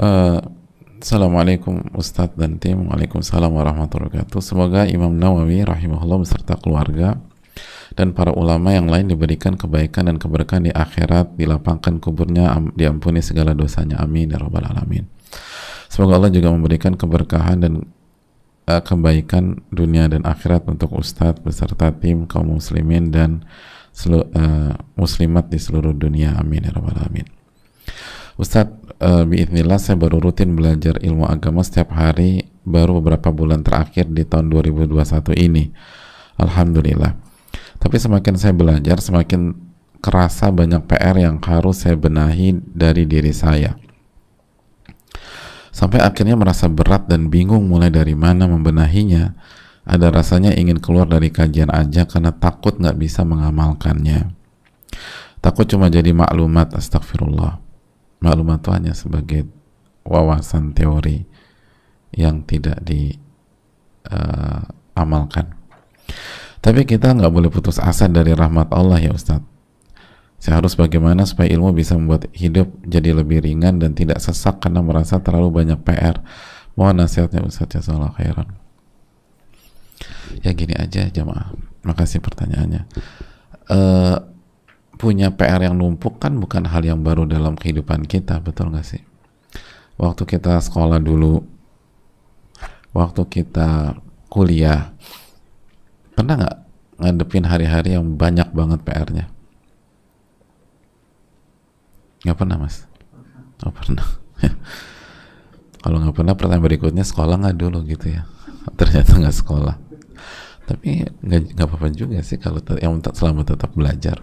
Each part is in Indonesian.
Eh, Assalamualaikum Ustadz dan tim. Waalaikumsalam warahmatullahi wabarakatuh. Semoga Imam Nawawi rahimahullah beserta keluarga dan para ulama yang lain diberikan kebaikan dan keberkahan di akhirat, dilapangkan kuburnya, diampuni segala dosanya, amin ya rabbal alamin. Semoga Allah juga memberikan keberkahan dan kebaikan dunia dan akhirat untuk Ustadz beserta tim kaum muslimin dan muslimat di seluruh dunia, amin ya rabbal alamin. Ustadz, biidznillah saya baru rutin belajar ilmu agama setiap hari baru beberapa bulan terakhir di tahun 2021 ini, alhamdulillah. Tapi semakin saya belajar, semakin kerasa banyak PR yang harus saya benahi dari diri saya. Sampai akhirnya merasa berat dan bingung mulai dari mana membenahinya. Ada rasanya ingin keluar dari kajian aja karena takut nggak bisa mengamalkannya. Takut cuma jadi maklumat, astagfirullah. Maklumat itu hanya sebagai wawasan teori yang tidak diamalkan. Tapi kita nggak boleh putus asa dari rahmat Allah ya Ustadz. Saya harus bagaimana supaya ilmu bisa membuat hidup jadi lebih ringan dan tidak sesak karena merasa terlalu banyak PR. Mohon nasihatnya Ustadz, jazakallahu khairan. Ya gini aja jamaah, makasih pertanyaannya. Punya PR yang numpuk kan bukan hal yang baru dalam kehidupan kita, betul nggak sih? Waktu kita sekolah dulu, waktu kita kuliah, pernah nggak ngadepin hari-hari yang banyak banget PR-nya? Nggak pernah, Mas? Oh, pernah. Kalau nggak pernah, pertanyaan berikutnya sekolah nggak dulu gitu ya? Ternyata nggak sekolah. Tapi nggak apa-apa juga sih kalau yang selama tetap belajar.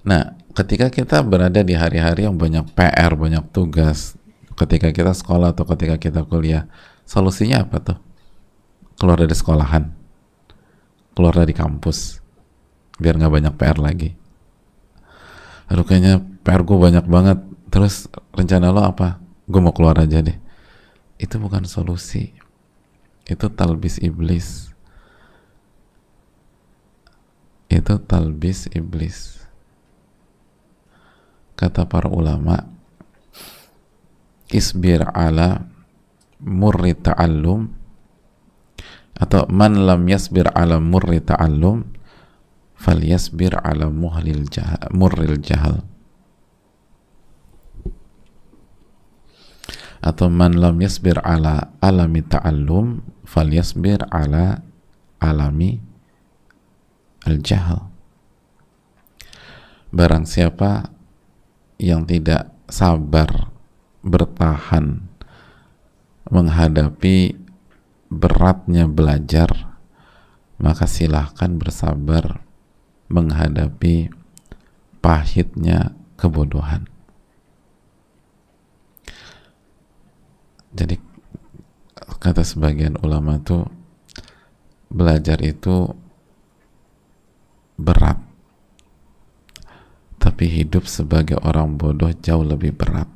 Nah, ketika kita berada di hari-hari yang banyak PR, banyak tugas, ketika kita sekolah atau ketika kita kuliah, solusinya apa tuh? Keluar dari sekolahan, keluar dari kampus, biar nggak banyak PR lagi. Aduh, kayaknya PR gue banyak banget. Terus rencana lo apa? Gue mau keluar aja deh. Itu bukan solusi. Itu talbis iblis. Itu talbis iblis. Kata para ulama, isbir ala murri ta'allum, atau man lam yasbir ala murri ta'allum falyasbir ala murril jahal, atau man lam yasbir ala alami ta'allum falyasbir ala alami al-jahal. Barang siapa yang tidak sabar bertahan menghadapi beratnya belajar, maka silahkan bersabar menghadapi pahitnya kebodohan. Jadi kata sebagian ulama tuh, belajar itu berat, tapi hidup sebagai orang bodoh jauh lebih berat.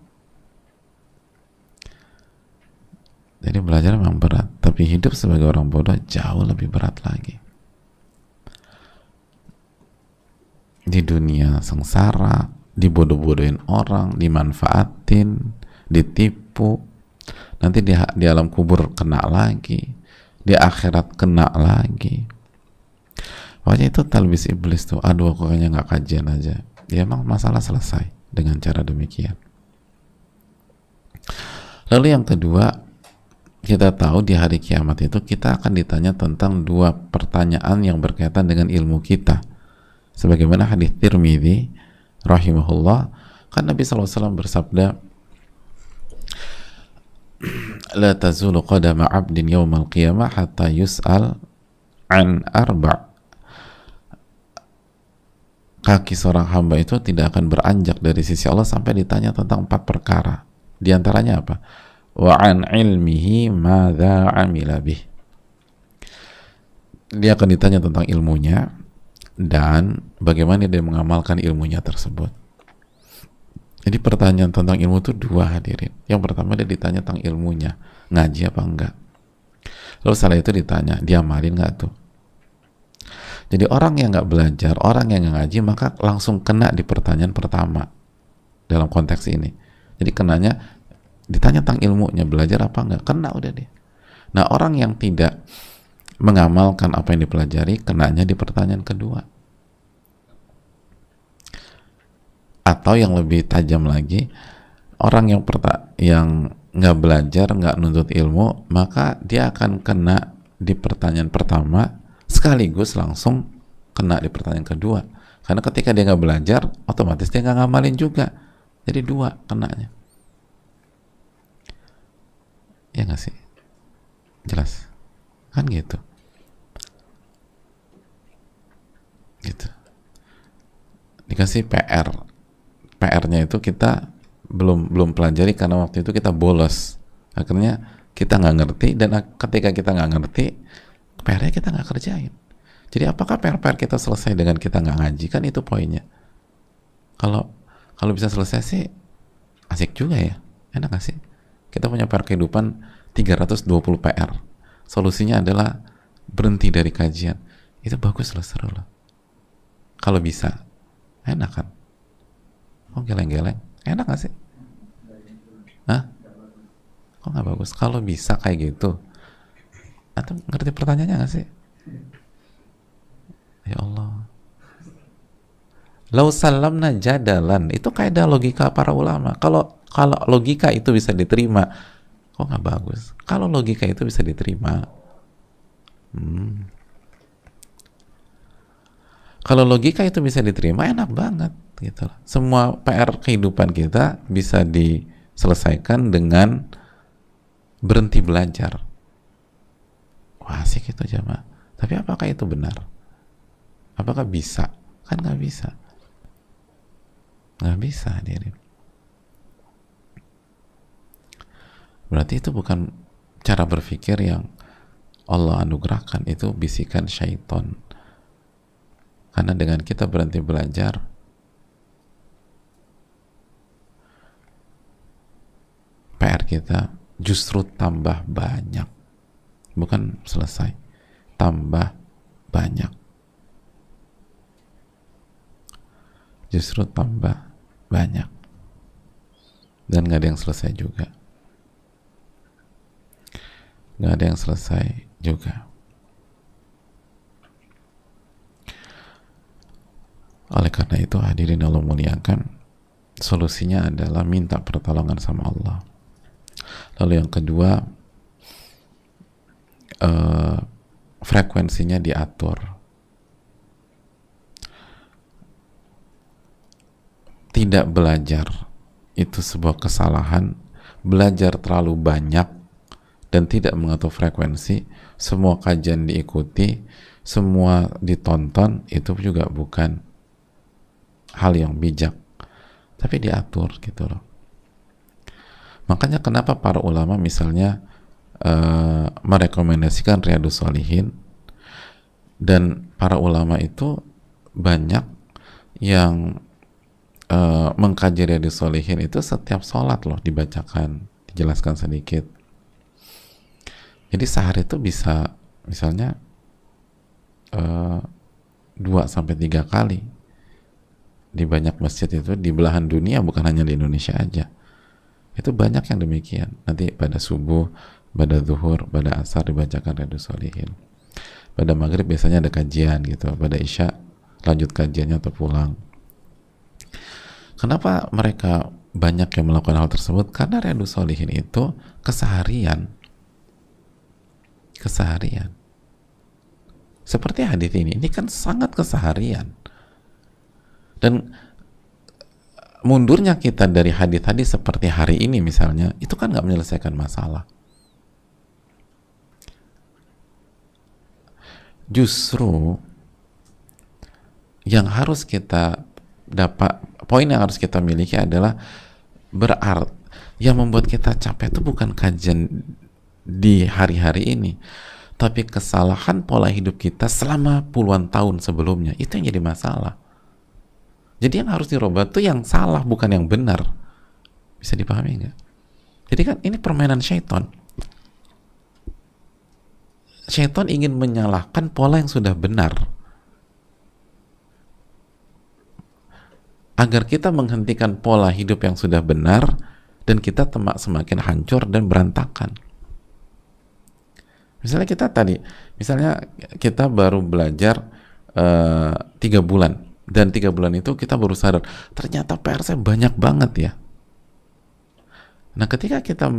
Jadi belajar memang berat, tapi hidup sebagai orang bodoh jauh lebih berat lagi. Di dunia sengsara, dibodoh-bodohin orang, dimanfaatin, ditipu, nanti di alam kubur kena lagi, di akhirat kena lagi. Pokoknya itu talbis iblis tuh. Aduh, aku kayaknya nggak kajian aja. Ya emang masalah selesai dengan cara demikian. Lalu yang kedua, kita tahu di hari kiamat itu kita akan ditanya tentang dua pertanyaan yang berkaitan dengan ilmu kita. Sebagaimana hadis Tirmidzi rahimahullah, kan Nabi SAW bersabda, la tazulu qadama 'abdin yawmal qiyamah hatta yus'al an arba'. Kaki seorang hamba itu tidak akan beranjak dari sisi Allah sampai ditanya tentang 4 perkara. Di antaranya apa? Wa an ilmihi madza amila bih. Dia akan ditanya tentang ilmunya dan bagaimana dia mengamalkan ilmunya tersebut. Jadi pertanyaan tentang ilmu itu dua, hadirin. Yang pertama dia ditanya tentang ilmunya, ngaji apa enggak. Lalu setelah itu ditanya, diamalin nggak tuh? Jadi orang yang nggak belajar, orang yang nggak ngaji, maka langsung kena di pertanyaan pertama dalam konteks ini. Jadi kenanya Ditanya tentang ilmunya, belajar apa enggak, kena udah dia. Nah, orang yang tidak mengamalkan apa yang dipelajari, kenanya di pertanyaan kedua. Atau yang lebih tajam lagi, orang yang nggak belajar, nggak nuntut ilmu, maka dia akan kena di pertanyaan pertama sekaligus langsung kena di pertanyaan kedua. Karena ketika dia nggak belajar, otomatis dia nggak ngamalin juga. Jadi dua kenanya. Ya nggak sih? Jelas? Kan gitu. Gitu. Dikasih PR. PR-nya itu kita belum pelajari karena waktu itu kita bolos. Akhirnya kita nggak ngerti, dan ketika kita nggak ngerti, PR-nya kita nggak kerjain. Jadi apakah PR kita selesai dengan kita nggak ngaji? Kan itu poinnya. Kalau bisa selesai sih asik juga ya. Enak gak sih? Kita punya PR kehidupan 320 PR. Solusinya adalah berhenti dari kajian. Itu bagus loh, seru loh. Kalau bisa, enak kan? Oh, geleng-geleng. Enak gak sih? Hah? Kok gak bagus? Kalau bisa kayak gitu, atau ngerti pertanyaannya gak sih? Ya Allah. Lau salamna jadalan, itu kaidah logika para ulama. Kalau logika itu bisa diterima, kok nggak bagus? Kalau logika itu bisa diterima, kalau logika itu bisa diterima, enak banget gitu. Semua PR kehidupan kita bisa diselesaikan dengan berhenti belajar. Wah, asik itu jamaah. Tapi apakah itu benar? Apakah bisa? Kan nggak bisa. Nggak bisa, hadirin. Berarti itu bukan cara berpikir yang Allah anugerahkan, itu bisikan syaitan. Karena dengan kita berhenti belajar, PR kita justru tambah banyak, bukan selesai, tambah banyak, justru tambah banyak, dan nggak ada yang selesai juga, nggak ada yang selesai juga. Oleh karena itu, hadirin Allah muliakan, solusinya adalah minta pertolongan sama Allah. Lalu yang kedua, frekuensinya diatur. Tidak belajar itu sebuah kesalahan. Belajar terlalu banyak dan tidak mengatur frekuensi, semua kajian diikuti, semua ditonton, itu juga bukan hal yang bijak. Tapi diatur gitu loh. Makanya kenapa para ulama misalnya merekomendasikan Riyadhus Shalihin, dan para ulama itu banyak yang mengkaji Riyadhus Shalihin itu setiap sholat loh, dibacakan, dijelaskan sedikit. Jadi sehari itu bisa misalnya 2-3 kali di banyak masjid itu, di belahan dunia, bukan hanya di Indonesia aja. Itu banyak yang demikian. Nanti pada subuh, pada zuhur, pada asar dibacakan Riyadhus Shalihin. Pada maghrib biasanya ada kajian gitu. Pada isya lanjut kajiannya atau pulang. Kenapa mereka banyak yang melakukan hal tersebut? Karena Riyadhus Shalihin itu keseharian. Seperti hadis ini kan sangat keseharian. Dan mundurnya kita dari hadis-hadis seperti hari ini misalnya, itu kan nggak menyelesaikan masalah. Justru yang harus kita dapat, poin yang harus kita miliki adalah berarti yang membuat kita capek itu bukan kajian di hari-hari ini, tapi kesalahan pola hidup kita selama puluhan tahun sebelumnya. Itu yang jadi masalah. Jadi yang harus dirubah tuh yang salah, bukan yang benar. Bisa dipahami nggak? Jadi kan ini permainan syaitan. Syaitan ingin menyalahkan pola yang sudah benar, agar kita menghentikan pola hidup yang sudah benar dan kita semakin hancur dan berantakan. Misalnya kita baru belajar 3 bulan, dan 3 bulan itu kita baru sadar ternyata PR saya banyak banget ya. Nah, ketika kita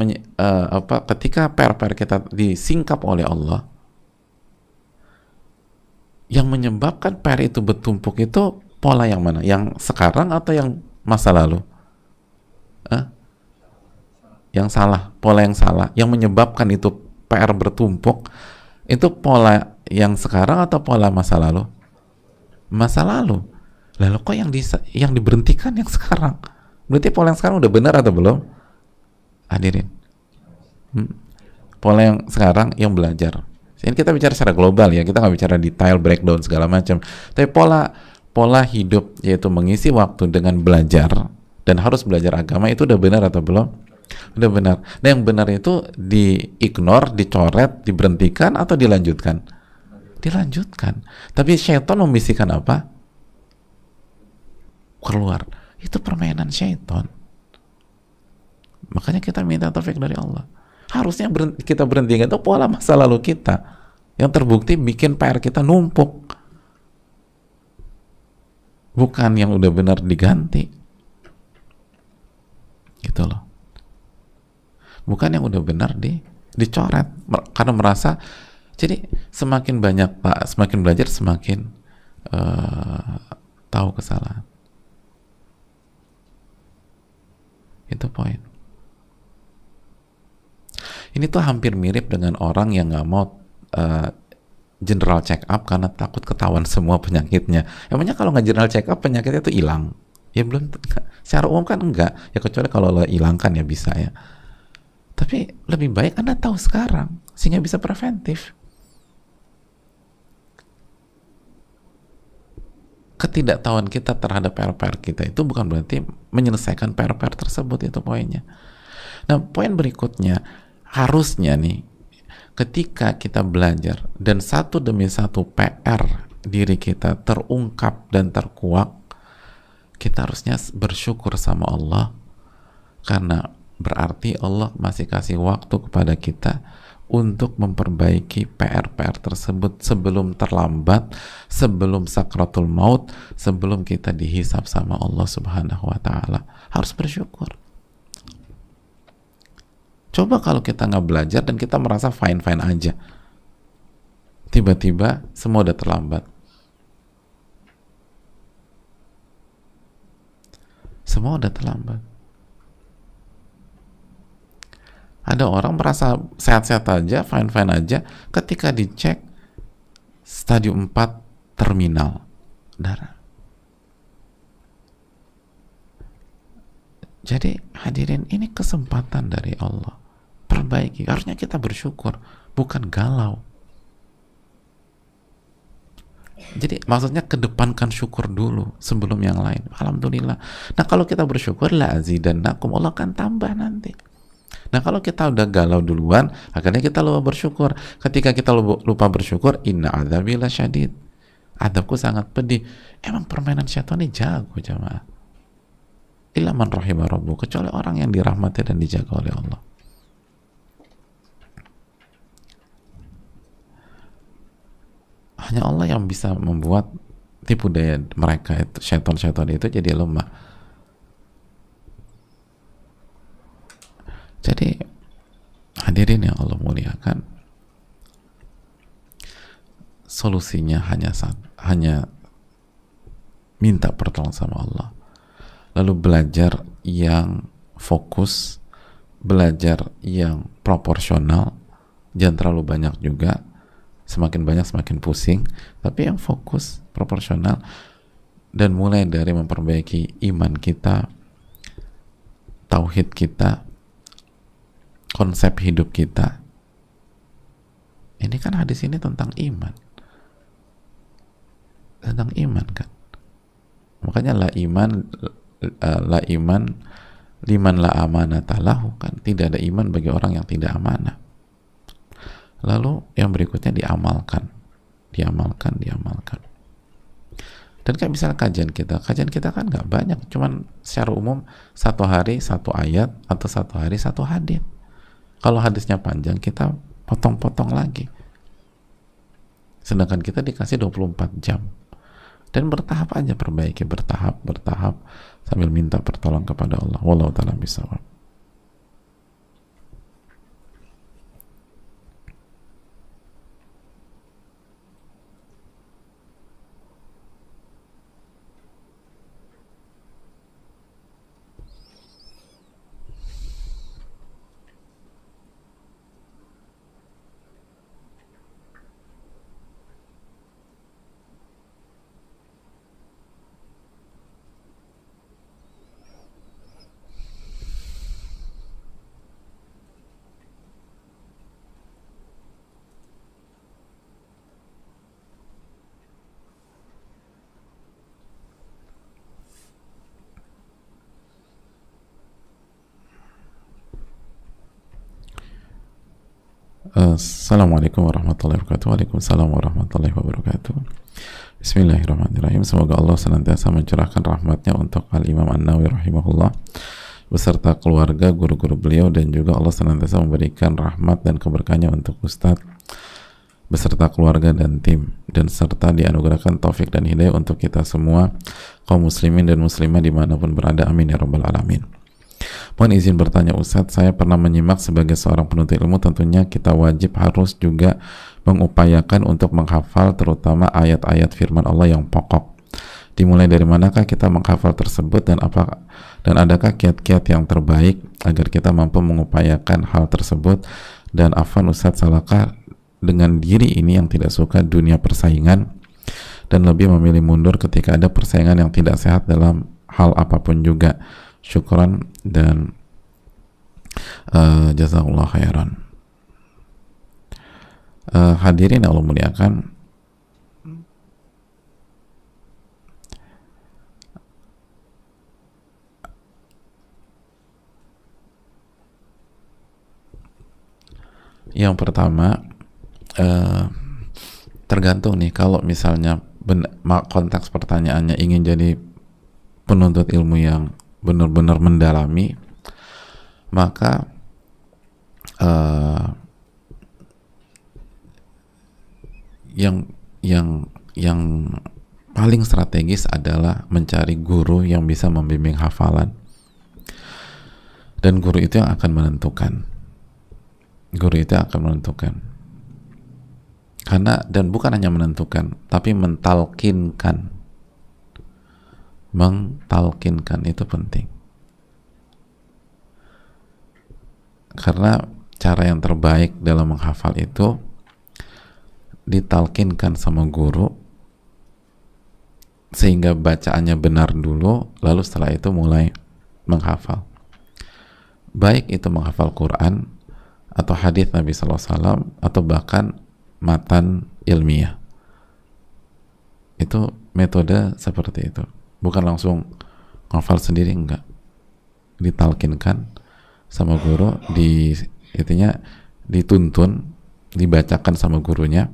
ketika PR kita disingkap oleh Allah, yang menyebabkan PR itu bertumpuk itu pola yang mana? Yang sekarang atau yang masa lalu? Yang salah, pola yang salah, yang menyebabkan itu PR bertumpuk, itu pola yang sekarang atau pola masa lalu? Masa lalu. Lalu kok yang diberhentikan yang sekarang? Berarti pola yang sekarang udah benar atau belum? Hadirin, pola yang sekarang yang belajar. Ini kita bicara secara global ya, kita nggak bicara detail, breakdown segala macam. Tapi pola hidup, yaitu mengisi waktu dengan belajar dan harus belajar agama, itu udah benar atau belum? Udah benar. Nah, yang benar itu di-ignore, dicoret, diberhentikan atau dilanjutkan? Dilanjutkan. Tapi syaitan membisikkan apa? Keluar. Itu permainan syaitan. Makanya kita minta taufik dari Allah. Harusnya kita berhentikan itu pola masa lalu kita yang terbukti bikin PR kita numpuk, bukan yang udah benar diganti, gitu loh. Bukan yang udah benar dicoret karena merasa. Jadi semakin banyak semakin belajar semakin tahu kesalahan. Itu poin. Ini tuh hampir mirip dengan orang yang nggak mau general check up karena takut ketahuan semua penyakitnya. Emangnya kalau nggak general check up penyakitnya itu hilang? Ya belum. Secara umum kan enggak. Ya kecuali kalau lo hilangkan ya bisa ya. Tapi lebih baik Anda tahu sekarang sehingga bisa preventif. Ketidaktahuan kita terhadap PR-PR kita itu bukan berarti menyelesaikan PR-PR tersebut, itu poinnya. Nah, poin berikutnya, harusnya nih, ketika kita belajar dan satu demi satu PR diri kita terungkap dan terkuak, kita harusnya bersyukur sama Allah, karena berarti Allah masih kasih waktu kepada kita untuk memperbaiki PR-PR tersebut sebelum terlambat, sebelum sakratul maut, sebelum kita dihisab sama Allah Subhanahu wa Ta'ala. Harus bersyukur. Coba kalau kita nggak belajar dan kita merasa fine-fine aja, tiba-tiba semua udah terlambat. Semua udah terlambat. Ada orang merasa sehat-sehat aja, fine-fine aja, ketika dicek stadium 4 terminal darah. Jadi hadirin, ini kesempatan dari Allah. Perbaiki. Harusnya kita bersyukur, bukan galau. Jadi maksudnya kedepankan syukur dulu sebelum yang lain. Alhamdulillah. Nah, kalau kita bersyukur, la azidannakum, Allah akan tambah nanti. Nah, kalau kita udah galau duluan, akhirnya kita lupa bersyukur. Ketika kita lupa bersyukur, inna adzabi lasyadid, adabku sangat pedih. Emang permainan syaitan ini jago, jamaah. Illa man rahimah rabbuh, kecuali orang yang dirahmati dan dijaga oleh Allah. Hanya Allah yang bisa membuat tipu daya mereka itu, syaitan-syaitan itu jadi lemah. Jadi hadirin yang Allah muliakan, solusinya hanya minta pertolongan sama Allah, lalu belajar yang fokus, belajar yang proporsional, jangan terlalu banyak juga, semakin banyak semakin pusing, tapi yang fokus, proporsional, dan mulai dari memperbaiki iman kita, tauhid kita, konsep hidup kita. Ini kan hadis ini tentang iman, kan. Makanya la iman liman la amanata lahu, kan. Tidak ada iman bagi orang yang tidak amanah. Lalu yang berikutnya diamalkan. Dan kayak misalnya kajian kita kan nggak banyak, cuman secara umum satu hari satu ayat atau satu hari satu hadis. Kalau hadisnya panjang kita potong-potong lagi. Sedangkan kita dikasih 24 jam. Dan bertahap aja, perbaiki bertahap sambil minta pertolongan kepada Allah. Wallahu ta'ala bishawab. Assalamualaikum warahmatullahi wabarakatuh. Waalaikumsalam warahmatullahi wabarakatuh. Bismillahirrahmanirrahim. Semoga Allah senantiasa mencurahkan rahmatnya untuk Al-Imam An-Nawawi rahimahullah beserta keluarga, guru-guru beliau, dan juga Allah senantiasa memberikan rahmat dan keberkahannya untuk Ustadz beserta keluarga dan tim, dan serta dianugerahkan taufik dan hidayah untuk kita semua kaum muslimin dan muslimah dimanapun berada. Amin ya rabbal alamin. Mohon izin bertanya Ustadz, saya pernah menyimak sebagai seorang penuntut ilmu, tentunya kita wajib harus juga mengupayakan untuk menghafal terutama ayat-ayat firman Allah yang pokok. Dimulai dari manakah kita menghafal tersebut, dan adakah kiat-kiat yang terbaik agar kita mampu mengupayakan hal tersebut? Dan afwan Ustadz, salahkah dengan diri ini yang tidak suka dunia persaingan dan lebih memilih mundur ketika ada persaingan yang tidak sehat dalam hal apapun juga? Syukran dan jazakallah khairan. Hadirin yang Allah muliakan, yang pertama tergantung nih, kalau misalnya konteks pertanyaannya ingin jadi penuntut ilmu yang benar-benar mendalami, maka yang paling strategis adalah mencari guru yang bisa membimbing hafalan, dan guru itu yang akan menentukan karena, dan bukan hanya menentukan tapi mentalkinkan itu penting, karena cara yang terbaik dalam menghafal itu ditalkinkan sama guru sehingga bacaannya benar dulu, lalu setelah itu mulai menghafal, baik itu menghafal Quran atau hadis Nabi SAW atau bahkan matan ilmiah. Itu metode seperti itu, bukan langsung hafal sendiri, enggak, ditalkinkan sama guru, dituntun, dibacakan sama gurunya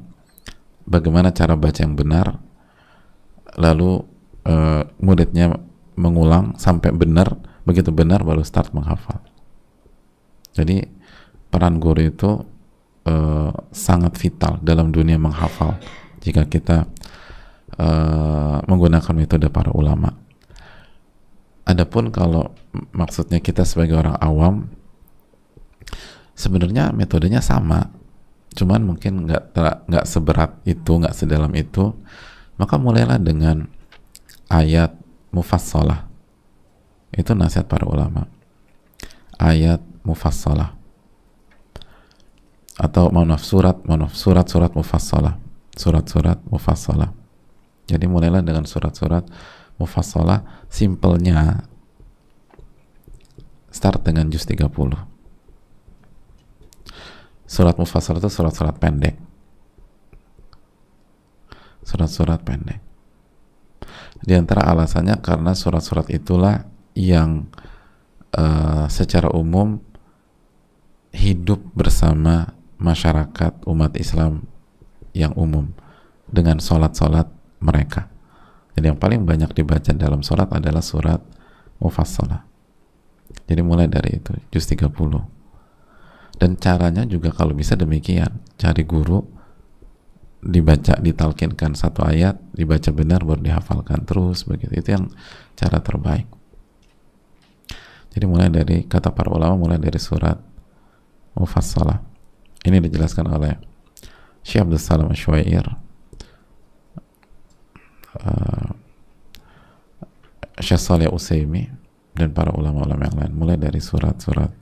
bagaimana cara baca yang benar, lalu muridnya mengulang sampai benar, begitu benar baru start menghafal. Jadi peran guru itu sangat vital dalam dunia menghafal jika kita menggunakan metode para ulama. Adapun kalau maksudnya kita sebagai orang awam, sebenarnya metodenya sama, cuman mungkin nggak seberat itu, nggak sedalam itu. Maka mulailah dengan ayat mufassalah. Itu nasihat para ulama, ayat mufassalah, atau surat mufassalah, surat mufassalah. Jadi mulailah dengan surat-surat mufassalah, simpelnya start dengan juz 30. Surat mufassalah itu surat-surat pendek, surat-surat pendek. Di antara alasannya karena surat-surat itulah yang secara umum hidup bersama masyarakat umat Islam yang umum dengan sholat-sholat mereka, Jadi yang paling banyak dibaca dalam sholat adalah surat Mufassalah. Jadi mulai dari itu, juz 30. Dan caranya juga kalau bisa demikian, cari guru, dibaca, ditalkinkan satu ayat, dibaca benar baru dihafalkan terus begitu. Itu yang cara terbaik. Jadi mulai dari, kata para ulama, mulai dari surat Mufassalah. Ini dijelaskan oleh Syekh Abdul Salam Asywair, Syekh Shalih Utsaimin, dan para ulama-ulama yang lain, mulai dari surat-surat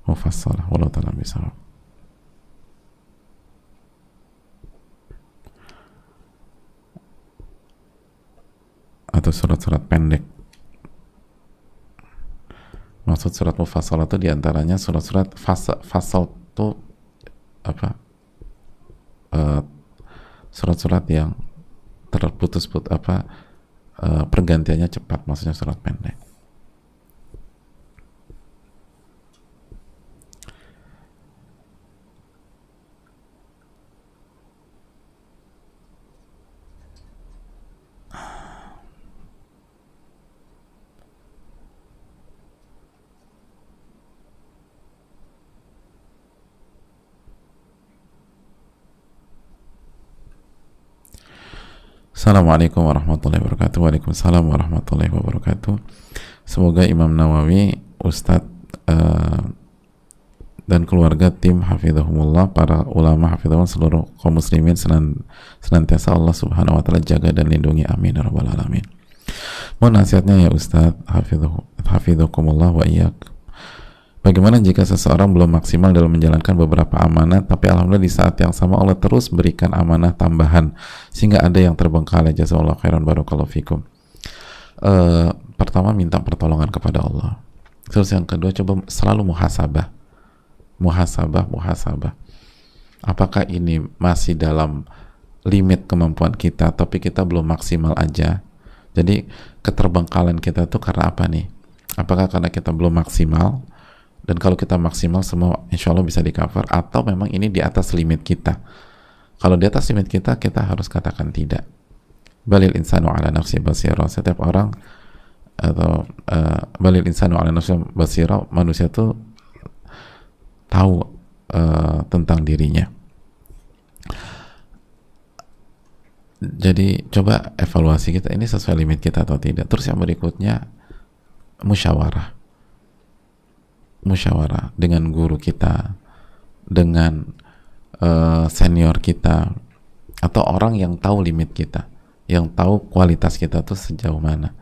Mufassalah. Wallahu ta'ala bishawab. Atau surat-surat pendek. Maksud surat Mufassalah itu diantaranya surat-surat fasal itu apa? Surat-surat yang terputus-putus pergantiannya cepat, maksudnya surat pendek. Assalamualaikum warahmatullahi wabarakatuh. Waalaikumsalam warahmatullahi wabarakatuh. Semoga Imam Nawawi, Ustadz dan keluarga tim hafizahumullah, para ulama hafizahumullah, seluruh kaum muslimin senantiasa Allah subhanahu wa ta'ala jaga dan lindungi, amin ya rabbal alamin. Mohon nasihatnya ya Ustadz, hafizakumullah wa iyyak. Bagaimana jika seseorang belum maksimal dalam menjalankan beberapa amanah, tapi alhamdulillah di saat yang sama Allah terus berikan amanah tambahan sehingga ada yang terbengkalai? Jazakallahu khairan, barakallahu fikum. Pertama, minta pertolongan kepada Allah. Terus yang kedua, coba selalu muhasabah. Apakah ini masih dalam limit kemampuan kita, tapi kita belum maksimal aja? Jadi keterbengkalan kita tuh karena apa nih? Apakah karena kita belum maksimal? Dan kalau kita maksimal, semua insya Allah bisa di cover, atau memang ini di atas limit kita? Kalau di atas limit kita, kita harus katakan tidak. Balil insanu ala nafsi basira. Setiap orang, atau balil insanu ala nafsi basira, manusia itu tahu tentang dirinya. Jadi coba evaluasi kita, ini sesuai limit kita atau tidak. Terus yang berikutnya, musyawarah dengan guru kita, dengan senior kita, atau orang yang tahu limit kita, yang tahu kualitas kita tuh sejauh mana.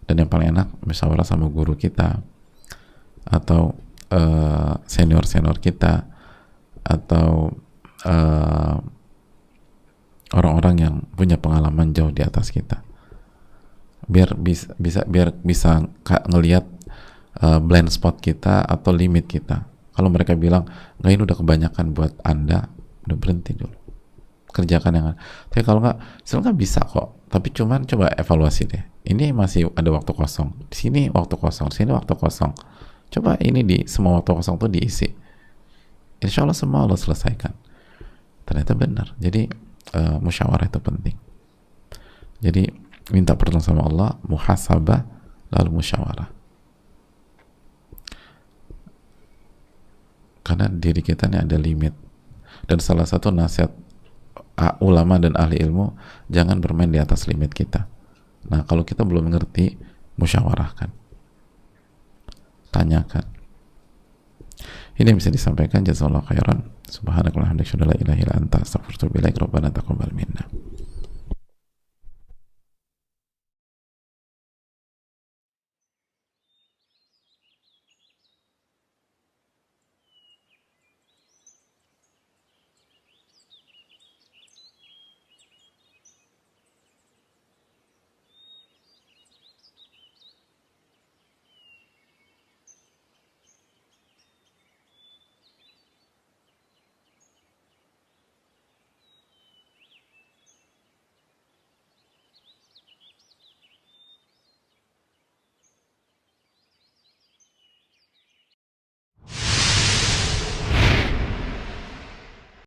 Dan yang paling enak musyawarah sama guru kita, atau senior kita, atau orang-orang yang punya pengalaman jauh di atas kita, biar bisa ngelihat blind spot kita atau limit kita. Kalau mereka bilang nggak, ini udah kebanyakan buat Anda, udah berhenti dulu, kerjakan yang ada. Tapi kalau nggak, sebenarnya bisa kok, tapi cuman coba evaluasi deh, ini masih ada waktu kosong, di sini waktu kosong, di sini waktu kosong, coba ini di semua waktu kosong tuh diisi, insya Allah semua Allah selesaikan. Ternyata benar. Jadi musyawarah itu penting. Jadi minta pertolongan sama Allah, muhasabah, lalu musyawarah. Karena diri kita ini ada limit. Dan salah satu nasihat ulama dan ahli ilmu, jangan bermain di atas limit kita. Nah, kalau kita belum ngerti, musyawarahkan, tanyakan. Ini yang bisa disampaikan. Jazakallahu khairan. Subhanakallahumma wa bihamdika, asyhadu an la ilaha illa anta, astaghfiruka wa atubu ilaik. Rabbana taqabbal minna.